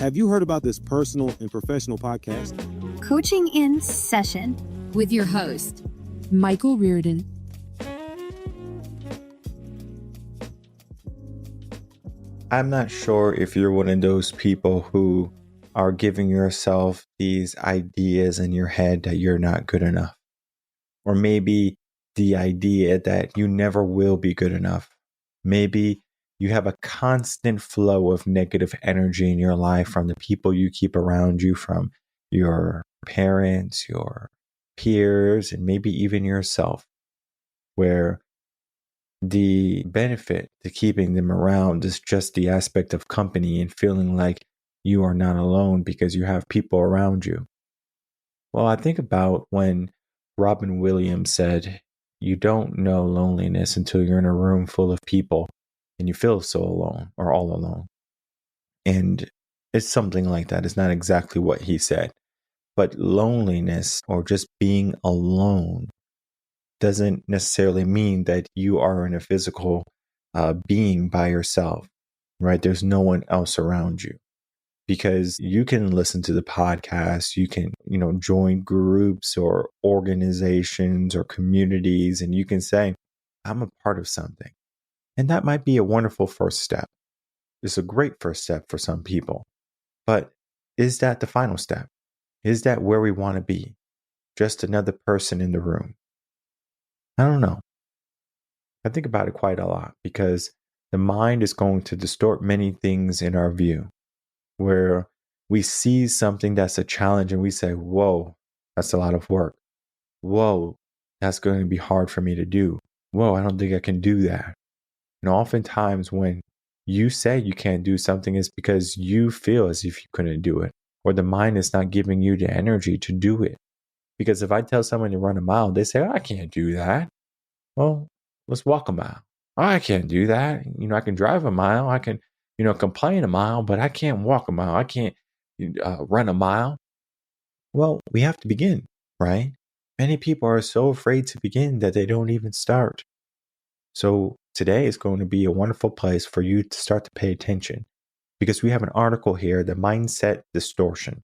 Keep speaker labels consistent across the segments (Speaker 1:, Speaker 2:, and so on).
Speaker 1: Have you heard about this personal and professional podcast?
Speaker 2: Coaching in Session
Speaker 3: with your host, Michael Rearden.
Speaker 4: I'm not sure if you're one of those people who are giving yourself these ideas in your head that you're not good enough. Or maybe the idea that you never will be good enough. Maybe you have a constant flow of negative energy in your life from the people you keep around you, from your parents, your peers, and maybe even yourself, where the benefit to keeping them around is just the aspect of company and feeling like you are not alone because you have people around you. Well, I think about when Robin Williams said, "You don't know loneliness until you're in a room full of people and you feel so alone or all alone." And it's something like that. It's not exactly what he said, but loneliness or just being alone doesn't necessarily mean that you are in a physical being by yourself, right? There's no one else around you, because you can listen to the podcast, you can, join groups or organizations or communities, and you can say, I'm a part of something. And that might be a wonderful first step. It's a great first step for some people. But is that the final step? Is that where we want to be? Just another person in the room? I don't know. I think about it quite a lot because the mind is going to distort many things in our view, where we see something that's a challenge and we say, whoa, that's a lot of work. Whoa, that's going to be hard for me to do. Whoa, I don't think I can do that. And oftentimes when you say you can't do something, it's because you feel as if you couldn't do it, or the mind is not giving you the energy to do it. Because if I tell someone to run a mile, they say, I can't do that. Well, let's walk a mile. Oh, I can't do that. I can drive a mile. I can, complain a mile, but I can't walk a mile. I can't run a mile. Well, we have to begin, right? Many people are so afraid to begin that they don't even start. So today is going to be a wonderful place for you to start to pay attention, because we have an article here, The Mindset Distortion,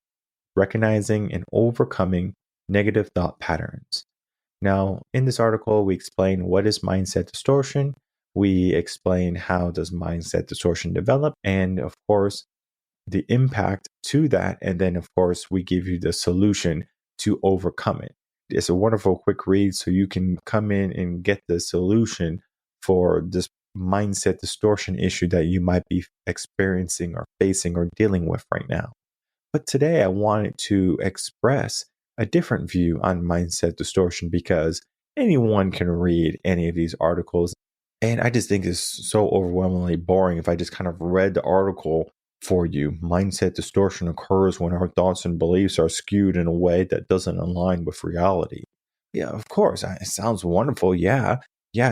Speaker 4: Recognizing and Overcoming Negative Thought Patterns. Now, in this article, we explain what is mindset distortion. We explain how does mindset distortion develop, and of course, the impact to that. And then, of course, we give you the solution to overcome it. It's a wonderful quick read so you can come in and get the solution for this mindset distortion issue that you might be experiencing or facing or dealing with right now. But today I wanted to express a different view on mindset distortion, because anyone can read any of these articles. And I just think it's so overwhelmingly boring if I just kind of read the article for you. Mindset distortion occurs when our thoughts and beliefs are skewed in a way that doesn't align with reality. Yeah, of course. It sounds wonderful. Yeah,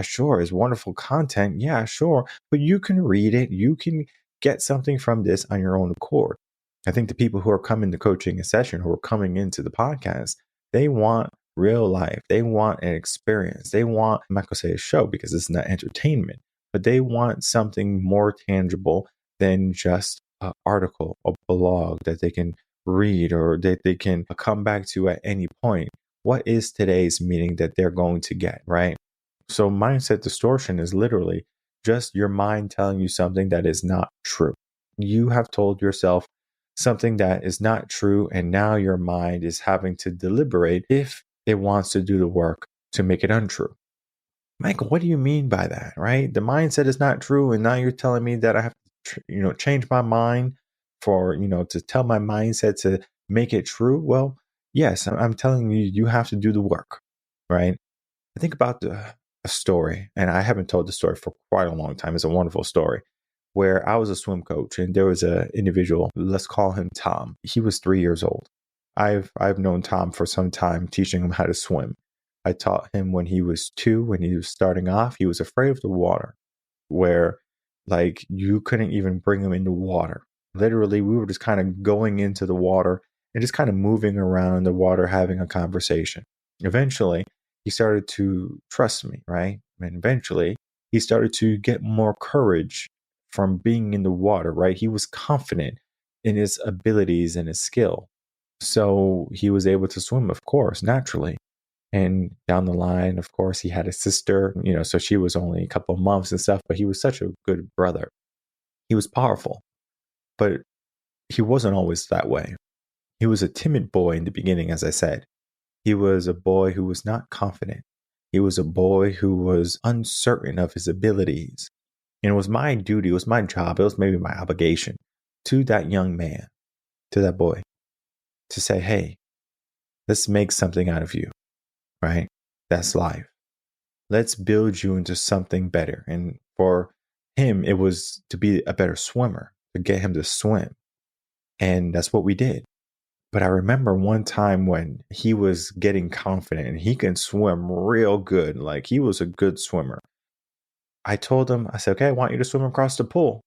Speaker 4: sure. It's wonderful content. Yeah, sure. But you can read it. You can get something from this on your own accord. I think the people who are coming to coaching a session, who are coming into the podcast, they want real life. They want an experience. They want, I'm not going to say a show because it's not entertainment, but they want something more tangible than just an article, a blog that they can read or that they can come back to at any point. What is today's meaning that they're going to get, right? So mindset distortion is literally just your mind telling you something that is not true. You have told yourself something that is not true, and now your mind is having to deliberate if it wants to do the work to make it untrue. Michael, what do you mean by that, right? The mindset is not true, and now you're telling me that I have to, change my mind for, to tell my mindset to make it true? Well, yes, I'm telling you, you have to do the work, right? I think about a story, and I haven't told the story for quite a long time. It's a wonderful story, where I was a swim coach and there was an individual, let's call him Tom. He was 3 years old. I've known Tom for some time, teaching him how to swim. I taught him when he was 2, when he was starting off. He was afraid of the water, where you couldn't even bring him into water. Literally, we were just kind of going into the water and just kind of moving around in the water, having a conversation. Eventually, he started to trust me, right? And eventually, he started to get more courage from being in the water, right? He was confident in his abilities and his skill. So he was able to swim, of course, naturally. And down the line, of course, he had a sister, so she was only a couple of months and stuff, but he was such a good brother. He was powerful, but he wasn't always that way. He was a timid boy in the beginning, as I said. He was a boy who was not confident. He was a boy who was uncertain of his abilities. And it was my duty, it was my job, it was maybe my obligation to that young man, to that boy, to say, hey, let's make something out of you, right? That's life. Let's build you into something better. And for him, it was to be a better swimmer, to get him to swim. And that's what we did. But I remember one time when he was getting confident and he can swim real good, like he was a good swimmer. I told him, I said, okay, I want you to swim across the pool.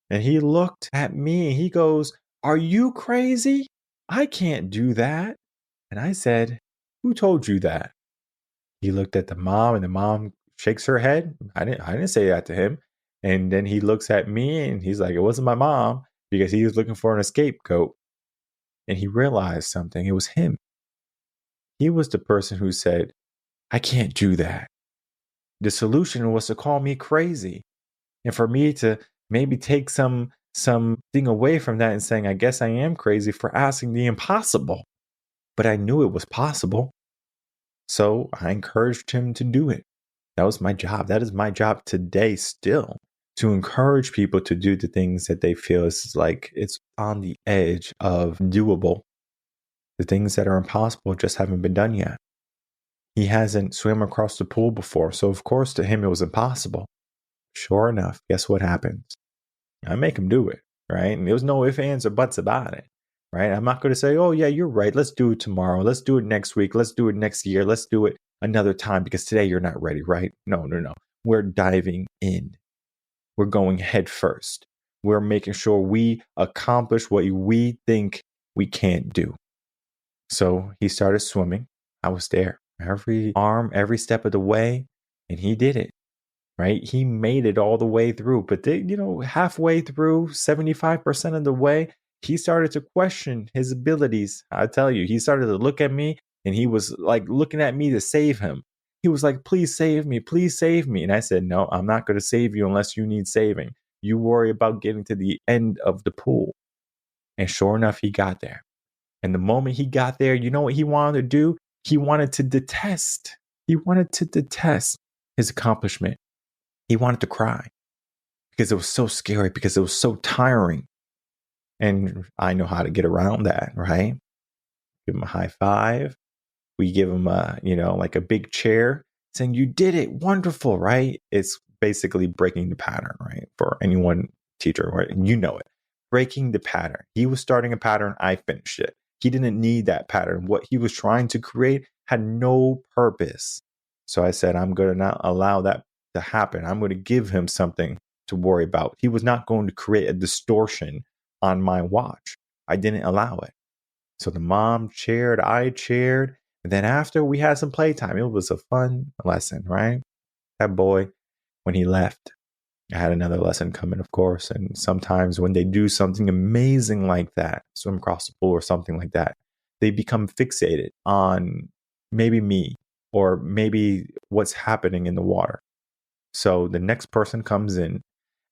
Speaker 4: And he looked at me and he goes, are you crazy? I can't do that. And I said, who told you that? He looked at the mom and the mom shakes her head. I didn't say that to him. And then he looks at me and he's like, it wasn't my mom, because he was looking for an scapegoat. And he realized something. It was him. He was the person who said, I can't do that. The solution was to call me crazy. And for me to maybe take something away from that and saying, I guess I am crazy for asking the impossible. But I knew it was possible. So I encouraged him to do it. That was my job. That is my job today still, to encourage people to do the things that they feel is like it's on the edge of doable. The things that are impossible just haven't been done yet. He hasn't swam across the pool before, so of course to him it was impossible. Sure enough, guess what happens? I make him do it, right? And there was no ifs, ands, or buts about it, right? I'm not going to say, oh yeah, you're right. Let's do it tomorrow. Let's do it next week. Let's do it next year. Let's do it another time because today you're not ready, right? No. We're diving in. We're going head first. We're making sure we accomplish what we think we can't do. So he started swimming. I was there every step of the way, and he did it, right? He made it all the way through, but halfway through, 75% of the way, he started to question his abilities. I tell you, he started to look at me and he was like looking at me to save him. He was like, please save me. Please save me. And I said, no, I'm not going to save you unless you need saving. You worry about getting to the end of the pool. And sure enough, he got there. And the moment he got there, you know what he wanted to do? He wanted to detest. He wanted to detest his accomplishment. He wanted to cry because it was so scary, because it was so tiring. And I know how to get around that, right? Give him a high five. We give him like a big chair saying, you did it. Wonderful, right? It's basically breaking the pattern, right? For anyone teacher, right? You know it. Breaking the pattern. He was starting a pattern. I finished it. He didn't need that pattern. What he was trying to create had no purpose. So I said, I'm going to not allow that to happen. I'm going to give him something to worry about. He was not going to create a distortion on my watch. I didn't allow it. So the mom cheered, I cheered. And then after we had some playtime, it was a fun lesson, right? That boy, when he left, I had another lesson coming, of course. And sometimes when they do something amazing like that, swim across the pool or something like that, they become fixated on maybe me or maybe what's happening in the water. So the next person comes in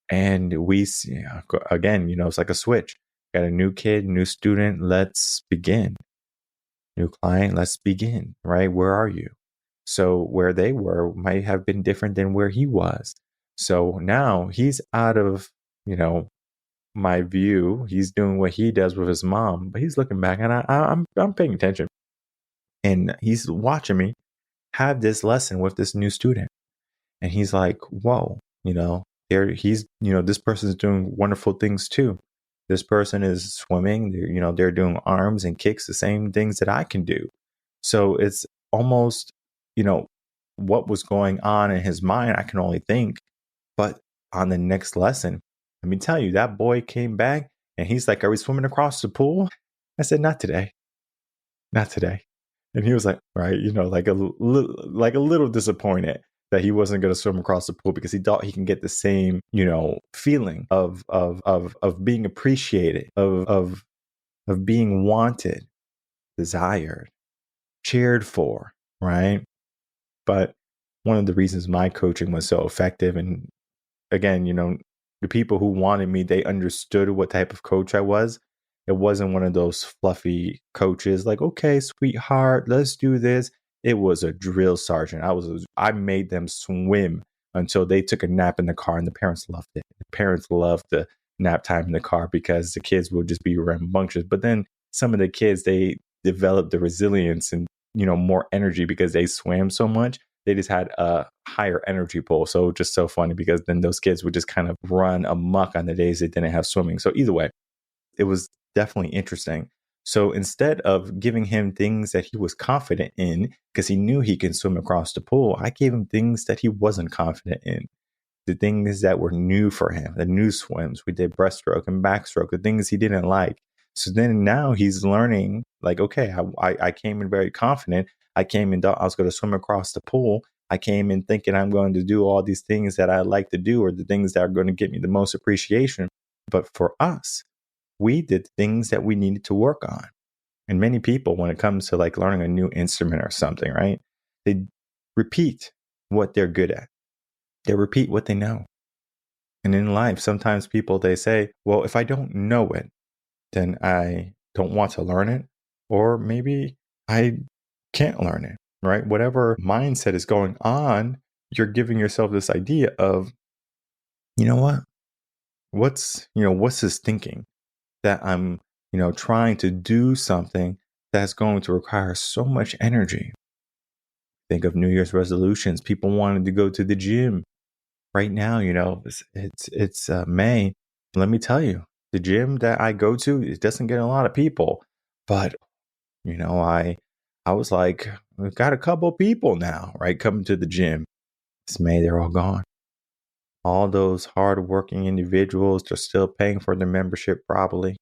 Speaker 4: and we see, again, it's like a switch. Got a new kid, new student. Let's begin. New client, let's begin, right? Where are you? So where they were might have been different than where he was. So now he's out of, my view. He's doing what he does with his mom, but he's looking back and I'm paying attention. And he's watching me have this lesson with this new student. And he's like, whoa, this person is doing wonderful things too. This person is swimming, they're doing arms and kicks, the same things that I can do. So it's almost, what was going on in his mind, I can only think. But on the next lesson, let me tell you, that boy came back and he's like, are we swimming across the pool? I said, not today. Not today. And he was like, right, like a little disappointed. that he wasn't going to swim across the pool because he thought he can get the same, feeling of being appreciated, of being wanted, desired, cheered for, right? But one of the reasons my coaching was so effective, and again, the people who wanted me, they understood what type of coach I was. It wasn't one of those fluffy coaches like, okay, sweetheart, let's do this. It was a drill sergeant. I made them swim until they took a nap in the car, and the parents loved it. The parents loved the nap time in the car because the kids would just be rambunctious. But then some of the kids, they developed the resilience and, more energy because they swam so much. They just had a higher energy pool. So just so funny because then those kids would just kind of run amok on the days they didn't have swimming. So either way, it was definitely interesting. So instead of giving him things that he was confident in, because he knew he can swim across the pool, I gave him things that he wasn't confident in. The things that were new for him, the new swims. We did breaststroke and backstroke, the things he didn't like. So then now he's learning, like, okay, I came in very confident. I came in, I was going to swim across the pool. I came in thinking I'm going to do all these things that I like to do, or the things that are going to get me the most appreciation. But for us, we did things that we needed to work on. And many people, when it comes to like learning a new instrument or something, right, they repeat what they're good at. They repeat what they know. And in life, sometimes people, they say, well, if I don't know it, then I don't want to learn it. Or maybe I can't learn it, right? Whatever mindset is going on, you're giving yourself this idea of, you know what? What's this thinking that I'm, trying to do something that's going to require so much energy. Think of New Year's resolutions. People wanted to go to the gym. Right now, it's May. Let me tell you, the gym that I go to, it doesn't get a lot of people, but I was like, we've got a couple people now, right, coming to the gym. It's May, they're all gone. All those hardworking individuals, they're still paying for their membership probably,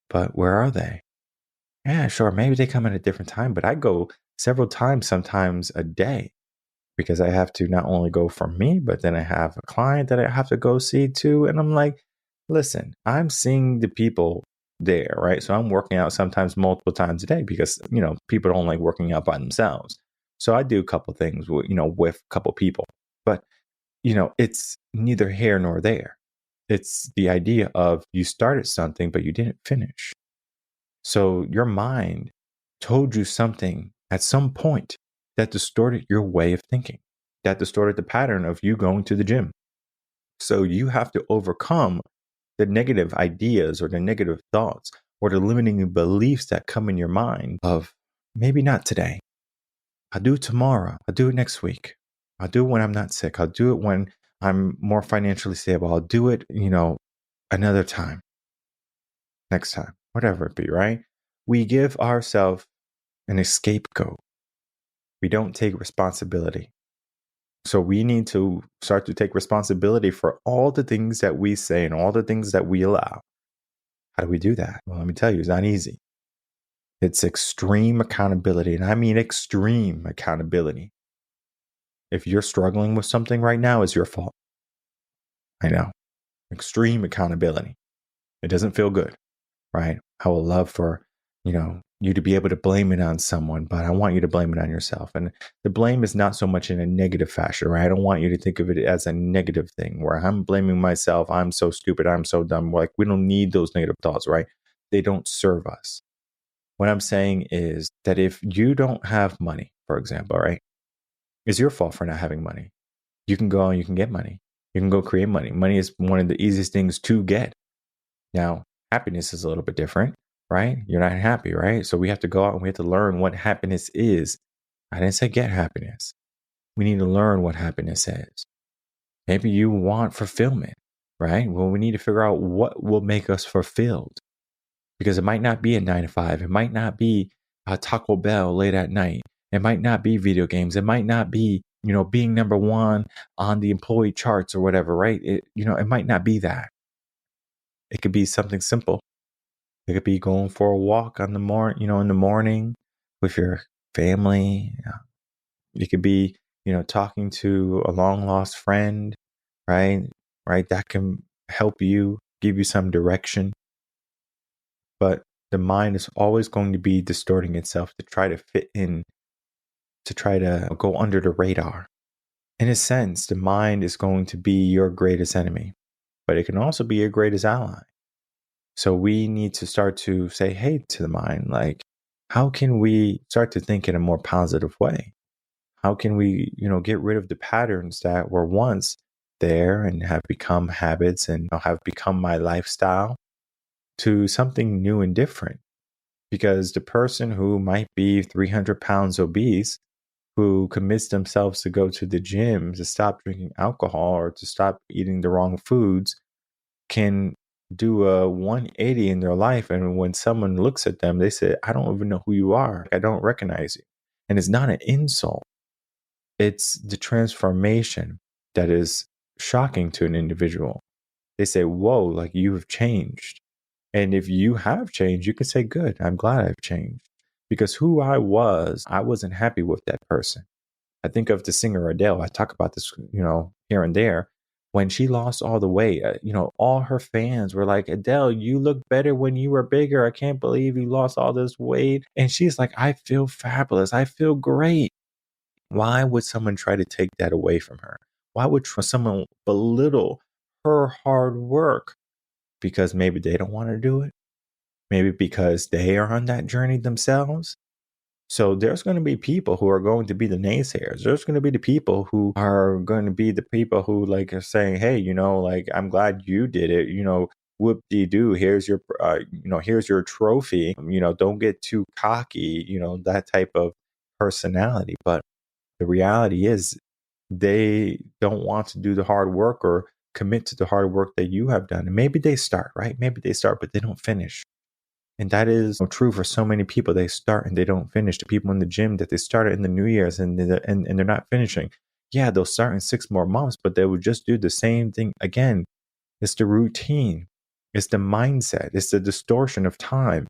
Speaker 4: but where are they? Yeah, sure, maybe they come at a different time, but I go several times, sometimes a day, because I have to not only go for me, but then I have a client that I have to go see too. And I'm like, listen, I'm seeing the people there, right? So I'm working out sometimes multiple times a day because, people don't like working out by themselves. So I do a couple things with, with a couple people, but, it's neither here nor there. It's the idea of you started something, but you didn't finish. So your mind told you something at some point that distorted your way of thinking, that distorted the pattern of you going to the gym. So you have to overcome the negative ideas or the negative thoughts or the limiting beliefs that come in your mind of maybe not today. I'll do it tomorrow. I'll do it next week. I'll do it when I'm not sick. I'll do it when I'm more financially stable. I'll do it, another time, next time, whatever it be, right? We give ourselves an scapegoat. We don't take responsibility. So we need to start to take responsibility for all the things that we say and all the things that we allow. How do we do that? Well, let me tell you, it's not easy. It's extreme accountability. And I mean extreme accountability. If you're struggling with something right now, it's your fault. I know. Extreme accountability. It doesn't feel good, right? I would love for, you to be able to blame it on someone, but I want you to blame it on yourself. And the blame is not so much in a negative fashion, right? I don't want you to think of it as a negative thing where I'm blaming myself. I'm so stupid. I'm so dumb. Like, we don't need those negative thoughts, right? They don't serve us. What I'm saying is that if you don't have money, for example, right? It's your fault for not having money. You can go and you can get money. You can go create money. Money is one of the easiest things to get. Now, happiness is a little bit different, right? You're not happy, right? So we have to go out and we have to learn what happiness is. I didn't say get happiness. We need to learn what happiness is. Maybe you want fulfillment, right? Well, we need to figure out what will make us fulfilled. Because it might not be a 9 to 5. It might not be a Taco Bell late at night. It might not be video games. It might not be, being number one on the employee charts or whatever, right? It might not be that. It could be something simple. It could be going for a walk in the morning with your family. It could be, talking to a long lost friend, right? Right. That can help you, give you some direction. But the mind is always going to be distorting itself to try to fit in, to try to go under the radar. In a sense, the mind is going to be your greatest enemy, but it can also be your greatest ally. So we need to start to say, hey, to the mind, like, how can we start to think in a more positive way? How can we, get rid of the patterns that were once there and have become habits and have become my lifestyle to something new and different? Because the person who might be 300 pounds obese, who commits themselves to go to the gym, to stop drinking alcohol or to stop eating the wrong foods, can do a 180 in their life. And when someone looks at them, they say, I don't even know who you are. I don't recognize you. And it's not an insult. It's the transformation that is shocking to an individual. They say, whoa, like you have changed. And if you have changed, you can say, good, I'm glad I've changed. Because who I wasn't happy with that person. I think of the singer Adele. I talk about this, here and there. When she lost all the weight, all her fans were like, Adele, you look better when you were bigger. I can't believe you lost all this weight. And she's like, I feel fabulous. I feel great. Why would someone try to take that away from her? Why would someone belittle her hard work? Because maybe they don't want to do it. Maybe because they are on that journey themselves. So there's going to be people who are going to be the naysayers. There's going to be the people who are going to be the people who like are saying, hey, like, I'm glad you did it. Whoop-de-doo. Here's your, here's your trophy. Don't get too cocky, that type of personality. But the reality is they don't want to do the hard work or commit to the hard work that you have done. And maybe they start, right? Maybe they start, but they don't finish. And that is true for so many people. They start and they don't finish. The people in the gym that they started in the New Year's and they're not finishing. Yeah, they'll start in 6 more months, but they will just do the same thing again. It's the routine. It's the mindset. It's the distortion of time.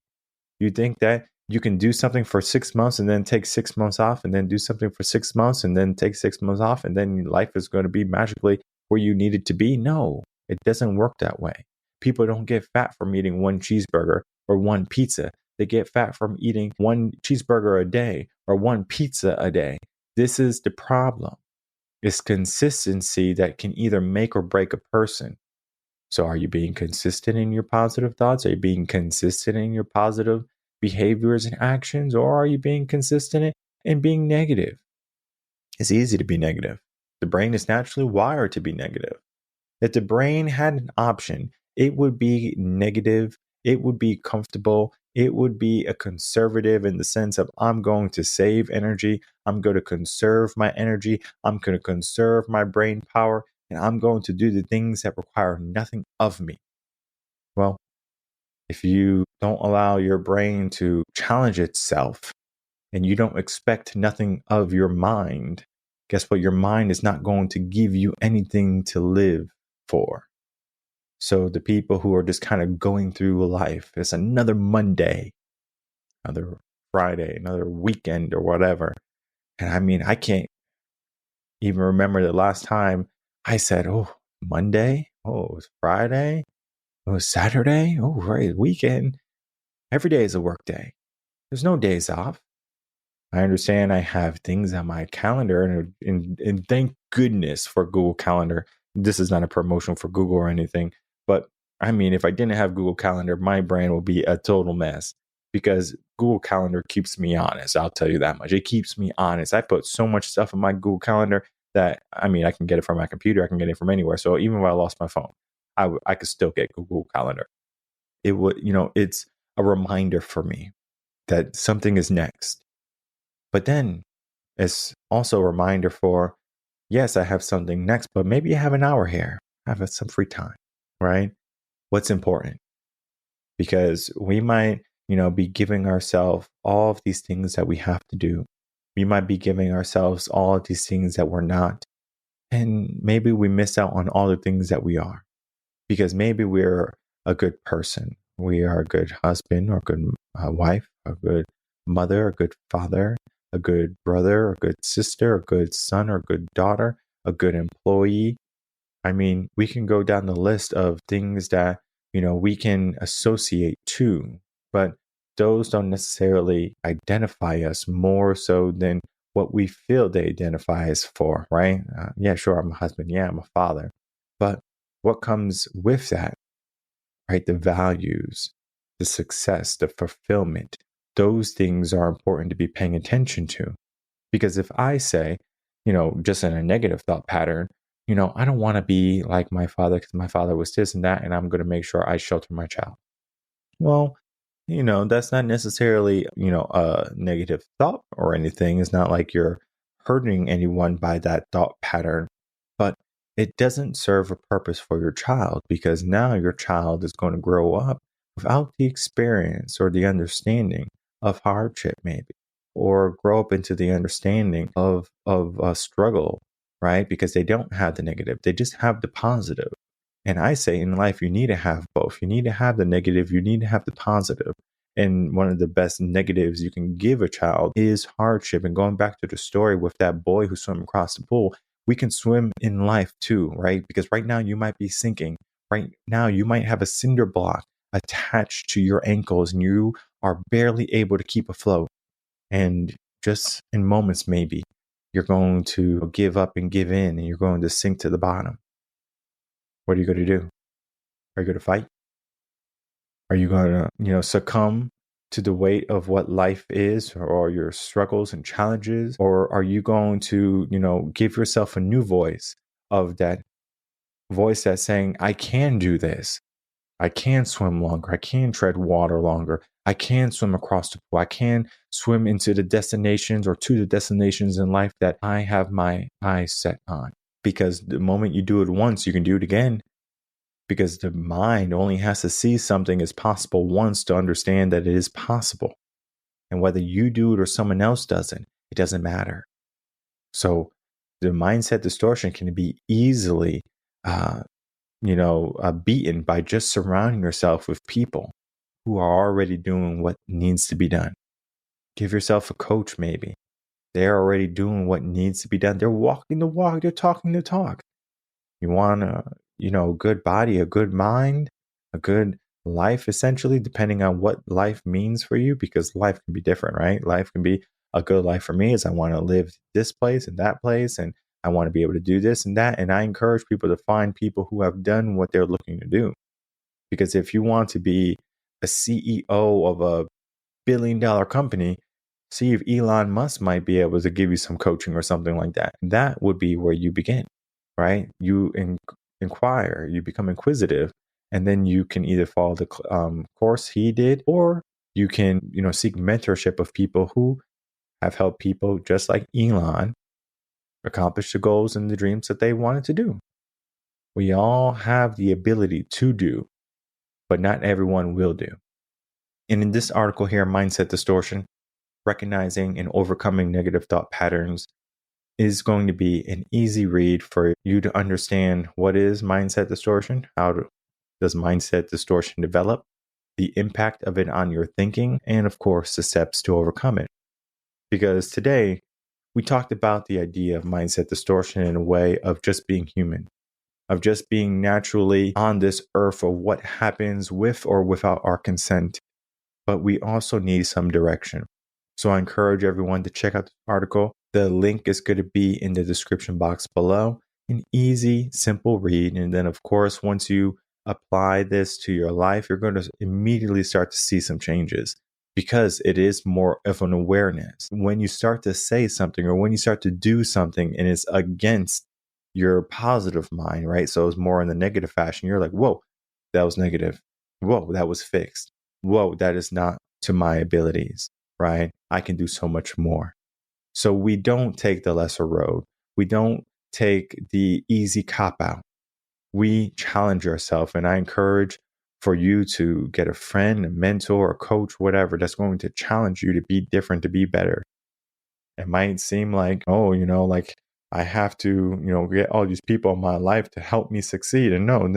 Speaker 4: You think that you can do something for 6 months and then take 6 months off and then do something for 6 months and then take 6 months off and then life is going to be magically where you need it to be. No, it doesn't work that way. People don't get fat from eating one cheeseburger or one pizza. They get fat from eating one cheeseburger a day or one pizza a day. This is the problem. It's consistency that can either make or break a person. So are you being consistent in your positive thoughts? Are you being consistent in your positive behaviors and actions? Or are you being consistent in being negative? It's easy to be negative. The brain is naturally wired to be negative. If the brain had an option, it would be negative. It would be comfortable. It would be a conservative in the sense of I'm going to save energy. I'm going to conserve my energy. I'm going to conserve my brain power. And I'm going to do the things that require nothing of me. Well, if you don't allow your brain to challenge itself and you don't expect nothing of your mind, guess what? Your mind is not going to give you anything to live for. So the people who are just kind of going through life, it's another Monday, another Friday, another weekend or whatever. And I mean, I can't even remember the last time I said, oh, Monday? Oh, it was Friday? It was Saturday? Oh, right, weekend. Every day is a work day. There's no days off. I understand I have things on my calendar, and thank goodness for Google Calendar. This is not a promotion for Google or anything, but I mean, if I didn't have Google Calendar, my brain will be a total mess because Google Calendar keeps me honest. I'll tell you that much. It keeps me honest. I put so much stuff in my Google Calendar that, I mean, I can get it from my computer. I can get it from anywhere. So even when I lost my phone, I could still get Google Calendar. It would, it's a reminder for me that something is next. But then it's also a reminder for, yes, I have something next, but maybe you have an hour here. I have some free time, right? What's important? Because we might, be giving ourselves all of these things that we have to do. We might be giving ourselves all of these things that we're not. And maybe we miss out on all the things that we are. Because maybe we're a good person. We are a good husband or a good wife, a good mother, a good father, a good brother, a good sister, a good son or good daughter, a good employee. I mean, we can go down the list of things that, we can associate to, but those don't necessarily identify us more so than what we feel they identify us for, right? Yeah, sure, I'm a husband. Yeah, I'm a father. But what comes with that, right? The values, the success, the fulfillment, those things are important to be paying attention to. Because if I say, just in a negative thought pattern, I don't want to be like my father because my father was this and that, and I'm going to make sure I shelter my child. Well, that's not necessarily, a negative thought or anything. It's not like you're hurting anyone by that thought pattern, but it doesn't serve a purpose for your child because now your child is going to grow up without the experience or the understanding of hardship, maybe, or grow up into the understanding of a struggle, right? Because they don't have the negative, they just have the positive. And I say in life, you need to have both. You need to have the negative, you need to have the positive. And one of the best negatives you can give a child is hardship. And going back to the story with that boy who swam across the pool, we can swim in life too, right? Because right now you might be sinking. Right now you might have a cinder block attached to your ankles and you are barely able to keep afloat. And just in moments, maybe you're going to give up and give in and you're going to sink to the bottom. What are you going to do? Are you going to fight? Are you going to, succumb to the weight of what life is or your struggles and challenges? Or are you going to, give yourself a new voice of that voice that's saying, I can do this. I can swim longer. I can tread water longer. I can swim across the pool. I can swim into the destinations or to the destinations in life that I have my eyes set on. Because the moment you do it once, you can do it again. Because the mind only has to see something as possible once to understand that it is possible. And whether you do it or someone else doesn't, it doesn't matter. So the mindset distortion can be easily, beaten by just surrounding yourself with people who are already doing what needs to be done. Give yourself a coach, maybe. They're already doing what needs to be done. They're walking the walk. They're talking the talk. You want a good body, a good mind, a good life, essentially, depending on what life means for you, because life can be different, right? Life can be a good life for me is I want to live this place and that place, and I want to be able to do this and that. And I encourage people to find people who have done what they're looking to do. Because if you want to be a CEO of a billion-dollar company, see if Elon Musk might be able to give you some coaching or something like that. That would be where you begin, right? You inquire, you become inquisitive, and then you can either follow the course he did, or you can, seek mentorship of people who have helped people just like Elon accomplish the goals and the dreams that they wanted to do. We all have the ability to do, but not everyone will do. And in this article here, Mindset Distortion, recognizing and overcoming negative thought patterns is going to be an easy read for you to understand what is mindset distortion, does mindset distortion develop, the impact of it on your thinking, and of course, the steps to overcome it. Because today, we talked about the idea of mindset distortion in a way of just being human, of just being naturally on this earth of what happens with or without our consent. But we also need some direction. So I encourage everyone to check out the article. The link is going to be in the description box below. An easy, simple read. And then, of course, once you apply this to your life, you're going to immediately start to see some changes because it is more of an awareness. When you start to say something or when you start to do something and it's against your positive mind, right? So it's more in the negative fashion. You're like, whoa, that was negative. Whoa, that was fixed. Whoa, that is not to my abilities, right? I can do so much more. So we don't take the lesser road. We don't take the easy cop out. We challenge ourselves. And I encourage for you to get a friend, a mentor, a coach, whatever, that's going to challenge you to be different, to be better. It might seem like, like I have to, get all these people in my life to help me succeed. And no.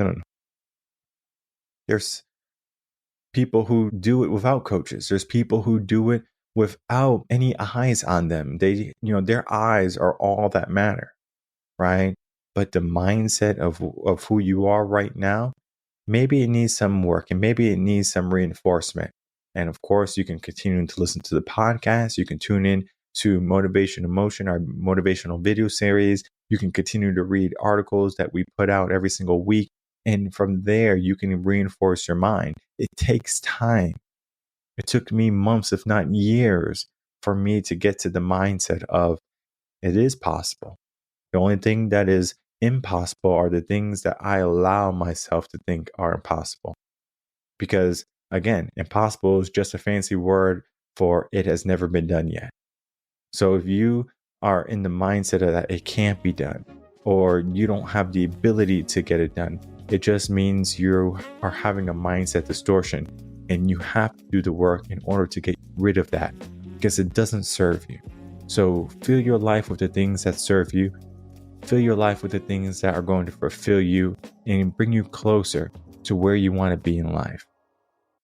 Speaker 4: There's people who do it without coaches. There's people who do it without any eyes on them. Their eyes are all that matter, right? But the mindset of who you are right now, maybe it needs some work and maybe it needs some reinforcement. And of course, you can continue to listen to the podcast. You can tune in to Motivation Emotion, our motivational video series. You can continue to read articles that we put out every single week. And from there, you can reinforce your mind. It takes time. It took me months, if not years, for me to get to the mindset of it is possible. The only thing that is impossible are the things that I allow myself to think are impossible. Because again, impossible is just a fancy word for it has never been done yet. So if you are in the mindset of that it can't be done, or you don't have the ability to get it done, it just means you are having a mindset distortion, and you have to do the work in order to get rid of that, because it doesn't serve you. So fill your life with the things that serve you. Fill your life with the things that are going to fulfill you and bring you closer to where you want to be in life.